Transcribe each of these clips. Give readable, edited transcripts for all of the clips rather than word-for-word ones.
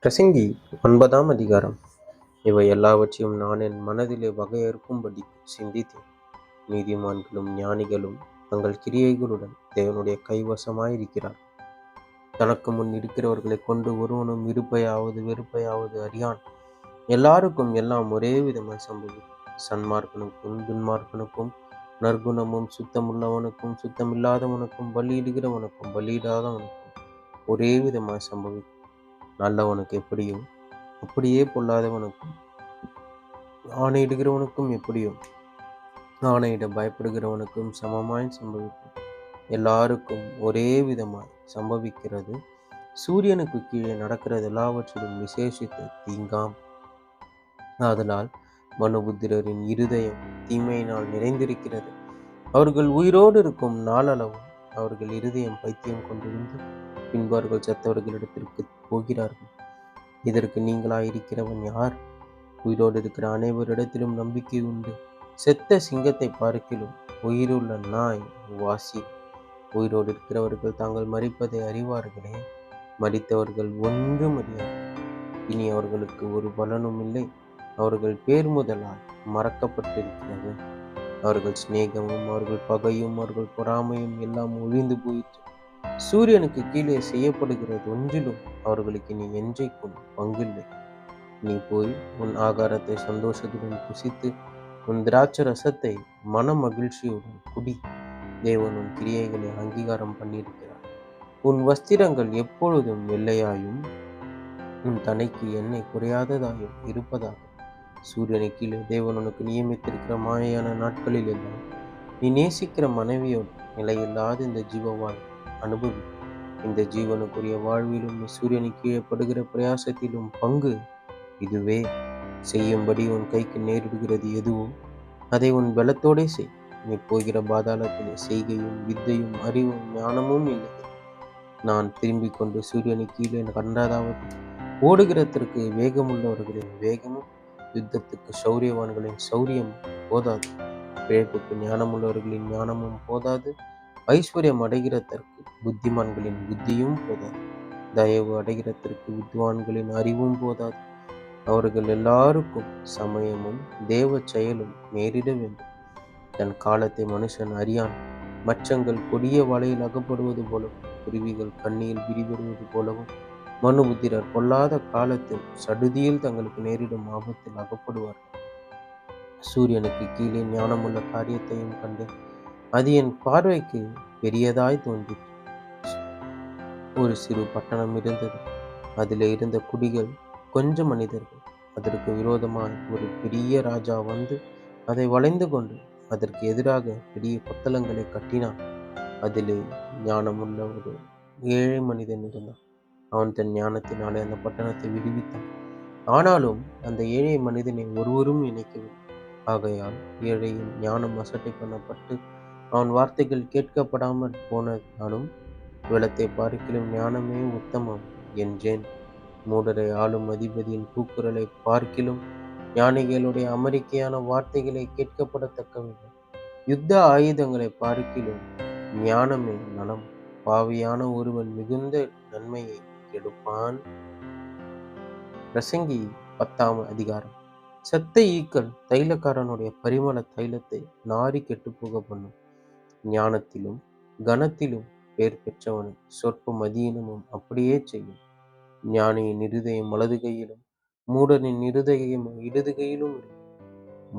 பிரசங்கி 9ஆம் அதிகாரம். இவை எல்லாவற்றையும் நான் என் மனதிலே வகையறுக்கும்படி சிந்தித்தேன். நீதிமான்களும் ஞானிகளும் தங்கள் கிரியைகளுடன் தேவனுடைய கைவசமாயிருக்கிறார். தனக்கு முன் இருக்கிறவர்களைக் கொண்டு ஒருவனும் இருப்பையாவது வெறுப்பையாவது அறியான். எல்லாருக்கும் எல்லாம் ஒரே விதமாய் சம்பவிக்கும். சன்மார்க்கனுக்கும் துன்மார்க்கனுக்கும், நற்குணமும் சுத்தமுள்ளவனுக்கும் சுத்தமில்லாதவனுக்கும், பலியிடுகிறவனுக்கும் பலியிடாதவனுக்கும் ஒரே விதமாய் சம்பவிக்கும். நல்லவனுக்கு எப்படியோ அப்படியே பொல்லாதவனுக்கும், ஆணையிடுகிறவனுக்கும் எப்படியோ ஆணையிட பயப்படுகிறவனுக்கும் சமமாய் சம்பவிக்கும். எல்லாருக்கும் ஒரே விதமாய் சம்பவிக்கிறது. சூரியனுக்கு கீழே நடக்கிறது எல்லாவற்றிலும் விசேஷித்த தீங்காம். ஆதலால் மனுபுத்திரரின் இருதயம் தீமையினால் நிறைந்திருக்கிறது. அவர்கள் உயிரோடு இருக்கும் நாளளவும் அவர்கள் இருதயம் பைத்தியம் கொண்டிருந்து பின்பு அவர்கள் செத்தவர்களிடத்திற்கு போகிறார்கள். இதற்கு நீங்களாயிருக்கிறவன் யார்? உயிரோடு இருக்கிற அனைவரிடத்திலும் நம்பிக்கை உண்டு. செத்த சிங்கத்தை பார்க்கிலும் உயிருள்ள நாய் வாசி. உயிரோடு இருக்கிறவர்கள் தாங்கள் மரிப்பதை அறிவார்களே, மரித்தவர்கள் ஒன்றும் அறியார். இனி அவர்களுக்கு ஒரு பலனும் இல்லை. அவர்கள் பேர் முதலால் மறக்கப்பட்டிருக்கிறது. அவர்கள் சிநேகமும் அவர்கள் பகையும் அவர்கள் பொறாமையும் எல்லாம் ஒழிந்து போயிற்று. சூரியனுக்கு கீழே செய்யப்படுகிறது ஒன்றிலும் அவர்களுக்கு இனி என்றைக்கும் பங்கில்லை. நீ போய் உன் ஆகாரத்தை சந்தோஷத்துடன் புசித்து உன் திராட்சை ரசத்தை மன மகிழ்ச்சியுடன் குடி. தேவன் உன் கிரியைகளை அங்கீகாரம் பண்ணியிருக்கிறார். உன் வஸ்திரங்கள் எப்பொழுதும் வெள்ளையாயும் உன் தலைக்கு எண்ணெய் குறையாததாயும் இருப்பதாக. சூரியனை கீழே தேவன் உனக்கு நியமித்திருக்கிற மாயான நாட்களில் எல்லாம் நீ நேசிக்கிற மனைவியோடு நிலையில்லாத இந்த ஜீவ வாழ்வு அனுபவி. இந்த ஜீவனுக்குரிய வாழ்விலும் நீ சூரியனை கீழே படுகிற பிரயாசத்திலும் பங்கு இதுவே. செய்யும்படி உன் கைக்கு நேரிடுகிறது எதுவோ அதை உன் பலத்தோடே செய். நீ போகிற பாதாளத்திலே செய்கையும் வித்தையும் அறிவும் ஞானமும் இல்லை. நான் திரும்பிக் கொண்டு சூரியனை கீழே கண்டதாவது, ஓடுகிறதற்கு வேகமுள்ளவர்களின் வேகமும் யுத்தத்துக்கு சௌரியவான்களின் சௌரியம் போதாது. பிழைப்புக்கு ஞானமுள்ளவர்களின் ஞானமும் போதாது. ஐஸ்வர்யம் அடைகிறதற்கு புத்திமான்களின் புத்தியும் போதாது. தயவு அடைகிறதற்கு வித்வான்களின் அறிவும் போதாது. அவர்கள் எல்லாருக்கும் சமயமும் தேவ செயலும் நேரிட வேண்டும். தன் காலத்தை மனுஷன் அறியான். மச்சங்கள் கொடிய வலையில் அகப்படுவது போலவும், குருவிகள் கண்ணியில் விரிவருவது போலவும், மனுபுத்திரர் பொல்லாத காலத்தில் சடுதியில் தங்களுக்கு நேரிடும் ஆபத்தில் அகப்படுவார்கள். சூரியனுக்கு கீழே ஞானமுள்ள காரியத்தையும் கண்டேன். அது என் பார்வைக்கு பெரியதாய் தோன்றிற்று. ஒரு சிறு பட்டணம் இருந்தது. அதிலே இருந்த குடிகள் கொஞ்ச மனிதர்கள். அதற்கு விரோதமாய் ஒரு பெரிய ராஜா வந்து அதை வளைந்து கொண்டு அதற்கு எதிராக பெரிய கொத்தளங்களை கட்டினான். அதிலே ஞானமுள்ள ஒரு ஏழை மனிதன் இருந்தான். அவன் தன் ஞானத்தினாலே அந்த பட்டணத்தை விடுவித்தான். ஆனாலும் அந்த ஏழை மனிதனை ஒருவரும் நினைக்கவில்லை. ஆகையால் ஏழையின் ஞானம் அசட்டை பண்ணப்பட்டு அவன் வார்த்தைகள் கேட்கப்படாமல் போனதாலும் வெள்ளத்தை பார்க்கிலும் ஞானமே உத்தமம் என்றேன். மூடரை ஆளும் அதிபதியின் கூக்குரலை பார்க்கிலும் ஞானிகளுடைய அமெரிக்கையான வார்த்தைகளை கேட்கப்படத்தக்கவில்லை. யுத்த ஆயுதங்களை பார்க்கிலும் ஞானமே நலம். பாவியான ஒருவன் மிகுந்த நன்மையை கெடுப்பான். பிரசங்கி 10ஆம் அதிகாரம். செத்த ஈக்கள் தைலக்காரனுடைய பரிமள தைலத்தை நாரி கெட்டுப்போக பண்ணும். ஞானத்திலும் கனத்திலும் பேர் பெற்றவனை சொற்ப மதியினமும் அப்படியே செய்யும். ஞானியின் இருதயம் வலது கையிலும் மூடனின் இருதயம் இடது கையிலும் இருக்கும்.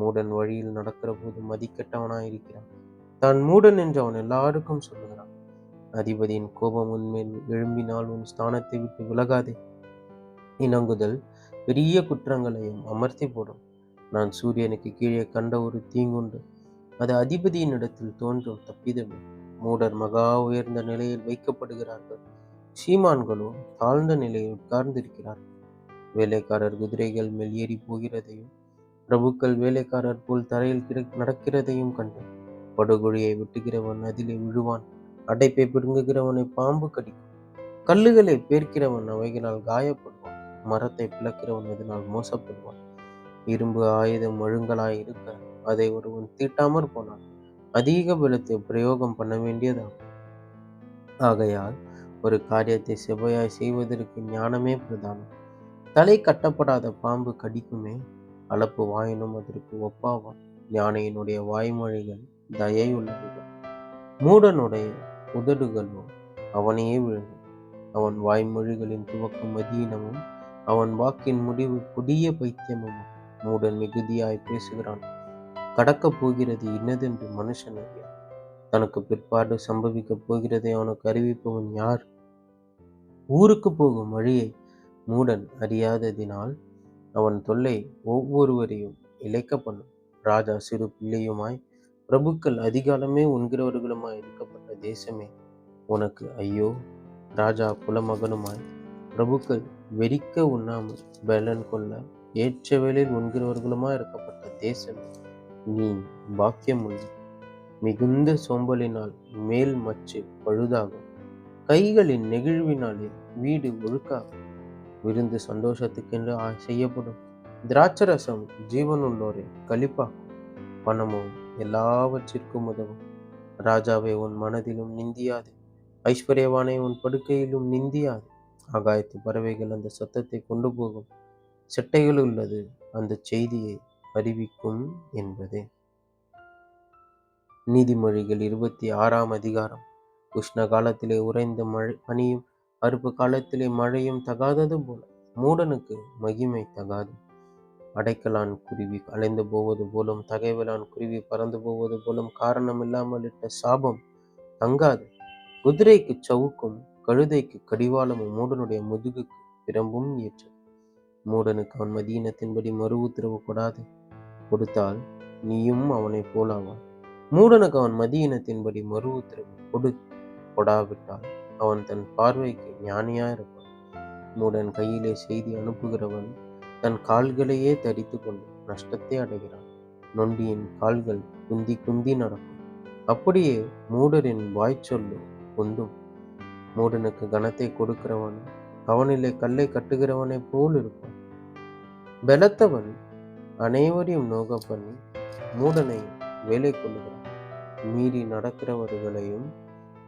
மூடன் வழியில் நடக்கிற போது மதிக்கெட்டவனாயிருக்கிறான். தான் மூடன் என்று அவன் எல்லாருக்கும் சொல்லுகிறான். அதிபதியின் கோபம் உன்மேல் எழும்பினால் உன் ஸ்தானத்தை விட்டு விலகாதே. இணங்குதல் பெரிய குற்றங்களையும் அமர்த்தி போடும். நான் சூரியனுக்கு கீழே கண்ட ஒரு தீங்குண்டு. அது அதிபதியின் இடத்தில் தோன்றும் தப்பிதமே. மூடர் மகா உயர்ந்த நிலையில் வைக்கப்படுகிறார்கள். சீமான்களோ தாழ்ந்த நிலையில் உட்கார்ந்திருக்கிறார்கள். வேலைக்காரர் குதிரைகள் மேல் ஏறி போகிறதையும் பிரபுக்கள் வேலைக்காரர் போல் தரையில் நடக்கிறதையும் கண்டேன். படுகொழியை வெட்டுகிறவன் அதிலே விழுவான். அடைப்பை பிடுங்குகிறவனை பாம்பு கடிக்கும். கல்லுகளை பேர்க்கிறவன் அவைகளால் காயப்படுவான். மரத்தை பிளக்கிறவன் அதனால் மோசப்படுவான். இரும்பு ஆயுதம் ஒழுங்கலாய் இருக்க அதை ஒருவன் தீட்டாமற் போனான் அதிக பலத்தை பிரயோகம் பண்ண வேண்டியதாகும். ஆகையால் ஒரு காரியத்தை செவ்வையாய் செய்வதற்கு ஞானமே பிரதானம். தலை கட்டப்படாத பாம்பு கடிக்குமே, அளப்பு வாயினும் அதற்கு ஒப்பாவான். ஞானியினுடைய வாய்மொழிகள் தயையுள்ளவைகள், மூடனுடைய உதடுகளோ அவனையே விழுங்கும். அவன் வாய்மொழிகளின் துவக்கம் மதியீனமும், அவன் வாக்கின் முடிவு கொடிய பைத்தியமும். மூடன் மிகுதியாய் பேசுகிறான், கடக்கப் போகிறது இன்னதென்று மனுஷன் அறியான். தனக்கு பிற்பாடு சம்பவிக்கப் போகிறதை அவனுக்கு அறிவிப்பவன் யார்? ஊருக்கு போகும் வழியை மூடன் அறியாததினால் அவன் தொல்லை ஒவ்வொருவரையும் இளைக்க பண்ணும். ராஜா சிறு பிள்ளையுமாய், பிரபுக்கள் அதிகாலமே உண்கிறவர்களுமாய் இருக்கப்பட்ட தேசமே, உனக்கு ஐயோ! ராஜா குலமகனுமாய், பிரபுக்கள் வெறிக்க உண்ணாமல் பெலன் கொள்ள ஏற்றவேளையில் உண்கிறவர்களுமாய் இருக்கப்பட்ட தேசமே, நீ பாக்கியமுள்ள. மிகுந்த சோம்பலினால் மேல் மச்சு பழுதாகும், கைகளின் நெகிழ்வினாலே வீடு ஒழுக்காகும். விருந்து சந்தோஷத்துக்கென்று செய்யப்படும், திராட்சரசம் ஜீவனுள்ளோரை களிப்பாக்கும். பணமும் எல்லாவற்றிற்கும் உதவும். ராஜாவே, உன் மனதிலும் நிந்தியாது, ஐஸ்வர்யவானே, உன் படுக்கையிலும் நிந்தியாது. ஆகாயத்து பறவைகள் அந்த சத்தத்தை கொண்டு போகும், செட்டைகள் உள்ளது அந்த செய்தியை அறிவிக்கும் என்பதே. நீதிமொழிகள் 26ஆம் அதிகாரம். உஷ்ண காலத்திலே உறைந்த பனியும் அறுப்பு காலத்திலே மழையும் தகாதது போல மூடனுக்கு மகிமை தகாது. அடைக்கலான் குருவி அலைந்து போவது போலும், தகைவலான் குருவி பறந்து போவது போலும் காரணம் இல்லாமல் இட்ட சாபம் தங்காது. குதிரைக்கு சவுக்கும் கழுதைக்கு கடிவாளமும் மூடனுடைய முதுகுக்கு பிரம்பும் ஏற்றது. மூடனுக்கு அவன் மதியினத்தின்படி மறு உத்தரவு கொடாது, கொடுத்தால் நீயும் அவனை போலாவான். மூடனுக்கு அவன் மதியினத்தின்படி மறு உத்தரவு கொடாவிட்டால் அவன் தன் பார்வைக்கு ஞானியாயிருப்பான். மூடன் கையிலே செய்தி அனுப்புகிறவன் தன் கால்களையே தரித்து கொண்டு நஷ்டத்தை அடைகிறான். நொண்டியின் கால்கள் குந்தி குந்தி நடக்கும், அப்படியே மூடரின் வாய்ச்சொல்லு கொண்டும். மூடனுக்கு கனத்தை கொடுக்கிறவன் அவனிலே கல்லை கட்டுகிறவனை போல் இருப்பான். பலத்தவன் அனைவரையும் நோக பண்ணி மூடனையும் வேலை கொள்ளுகிறான். மீறி நடக்கிறவர்களையும்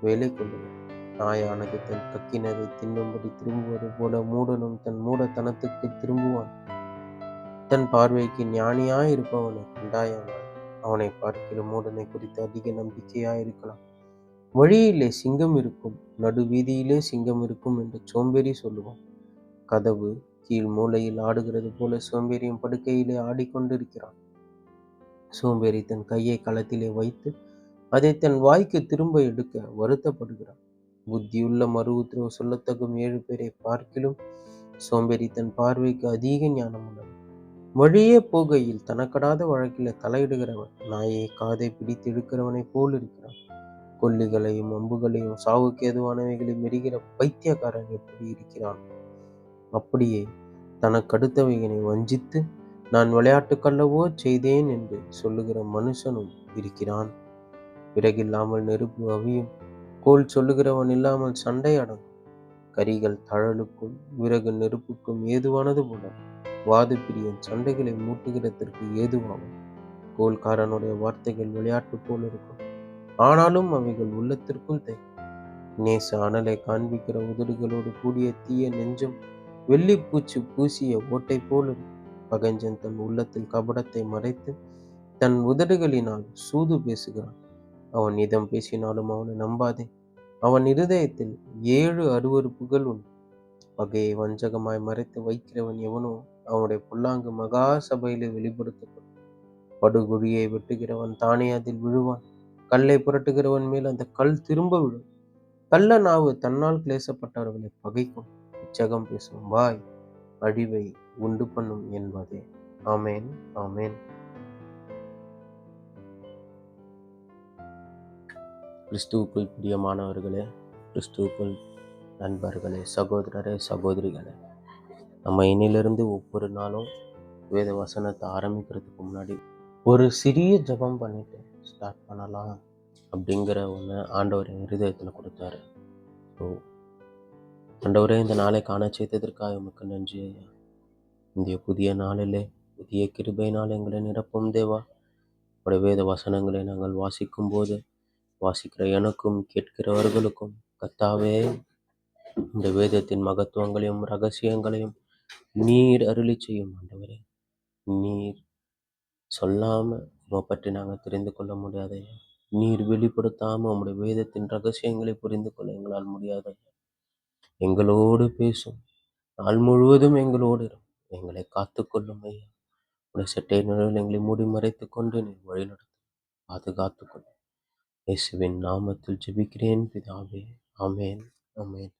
வேலை கொள்ளுகிறான். நாயானது தன் கக்கினதை தின்னும்படி திரும்புவது போல மூடனும் தன் மூடத்தனத்துக்கு திரும்புவான். தன் பார்வைக்கு ஞானியாயிருப்பவனை கண்டாயானால் அவனை பார்க்கிலும் மூடனை குறித்து அதிக நம்பிக்கையாயிருக்கலாம். வழியிலே சிங்கம் இருக்கும், நடு வீதியிலே சிங்கம் இருக்கும் என்று சோம்பேறி சொல்லுவான். கதவு கீழ் மூலையில் ஆடுகிறது போல சோம்பேறியும் படுக்கையிலே ஆடிக்கொண்டிருக்கிறான். சோம்பேறி தன் கையை களத்திலே வைத்து அதை தன் வாய்க்கு திரும்ப எடுக்க வருத்தப்படுகிறான். புத்தியுள்ள மறு உத்தரவு சொல்லத்தகும் 7 பேரை பார்க்கிலும் சோம்பேறி தன் பார்வைக்கு அதிக ஞானம் உள்ளது. வழியே போகையில் தனக்கடாத வழக்கில தலையிடுகிறவன் நாயை காதை பிடித்து இழுக்கிறவனை போல் இருக்கிறான். கொல்லிகளையும் அம்புகளையும் சாவுக்கு ஏதுவானவைகளையும் எரிகிற பைத்தியக்காரன் எப்படி இருக்கிறான், அப்படியே தனக்கடுத்தவைகளை வஞ்சித்து நான் விளையாட்டுக்கல்லவோ செய்தேன் என்று சொல்லுகிற மனுஷனும் இருக்கிறான். விறகில்லாமல் நெருப்பு அவியும், கோல் சொல்லுகிறவன் இல்லாமல் சண்டை அடங்கும். கரிகள் தழலுக்கும் விறகு நெருப்புக்கும் ஏதுவானது போல வாது பிரியன் சண்டைகளை மூட்டுகிறதற்கு ஏதுவாகும். கோல்காரனுடைய வார்த்தைகள் விளையாட்டு போல் இருக்கும், ஆனாலும் அவைகள் உள்ளத்திற்குள் தை. நேச அனலை காண்பிக்கிற உதடுகளோடு கூடிய தீய நெஞ்சம் வெள்ளிப்பூச்சி பூசிய ஓட்டை போல் இருக்கும். பகஞ்சன் தன் உள்ளத்தில் கபடத்தை மறைத்து தன் உதடுகளினால் சூது பேசுகிறான். அவன் இதம் பேசினாலும் அவனை நம்பாதே, அவன் இருதயத்தில் 7 அருவருப்புகள் உண்டு. பகையை வஞ்சகமாய் மறைத்து வைக்கிறவன் எவனோ அவனுடைய பொல்லாங்கு மகா சபையிலே வெளிப்படுத்தப்படும். படுகுழியை வெட்டுகிறவன் தானே அதில் விழுவான், கல்லை புரட்டுகிறவன் மேல் அந்த கல் திரும்ப விழும். கள்ள நாவு தன்னால் கிளேசப்பட்டவர்களை பகைக்கும், இச்சகம் பேசும் வாய் அழிவை உண்டு பண்ணும் என்பதே. ஆமேன், ஆமேன். கிறிஸ்துவுக்குள் பிரியமானவர்களே, கிறிஸ்துவுக்குள் நண்பர்களே, சகோதரரே, சகோதரிகளே, நம்ம இன்னிலிருந்து ஒவ்வொரு நாளும் வேத வசனத்தை ஆரம்பிக்கிறதுக்கு முன்னாடி ஒரு சிறிய ஜெபம் பண்ணிட்டு ஸ்டார்ட் பண்ணலாம் அப்படிங்கிற ஒன்று ஆண்டவர் என் இருதயத்தில் கொடுத்தாரு. ஸோ ஆண்டவரே, இந்த நாளை காண செய்ததற்காக உமக்கு நன்றி ஐயா. இந்த புதிய நாளிலே புதிய கிருபையினால் எங்களை நிரப்பும் தேவா. உடைய வேத வசனங்களை நாங்கள் வாசிக்கும் போது வாசிக்கிற எனக்கும் கேட்கிறவர்களுக்கும் கர்த்தாவே, இந்த வேதத்தின் மகத்துவங்களையும் ரகசியங்களையும் நீர் அருளி செய்யும் ஆண்டவரே. நீர் சொல்லாம உம்மை பற்றி நாங்கள் தெரிந்து கொள்ள முடியாது ஐயா. நீர் வெளிப்படுத்தாம உம்முடைய வேதத்தின் ரகசியங்களை புரிந்து கொள்ள எங்களால் முடியாது ஐயா. எங்களோடு பேசும். நாள் முழுவதும் எங்களோடு இரும். எங்களை காத்துக்கொள்ளும் ஐயா. உடைய சட்டை நிழலில் எங்களை மூடி மறைத்துக் கொண்டு நீர் வழிநடத்தும். பாதுகாத்துக் கொள்ளும். இயேசுவின் நாமத்தில் ஜெபிக்கிறேன் பிதாவே. ஆமென். ஆமென்.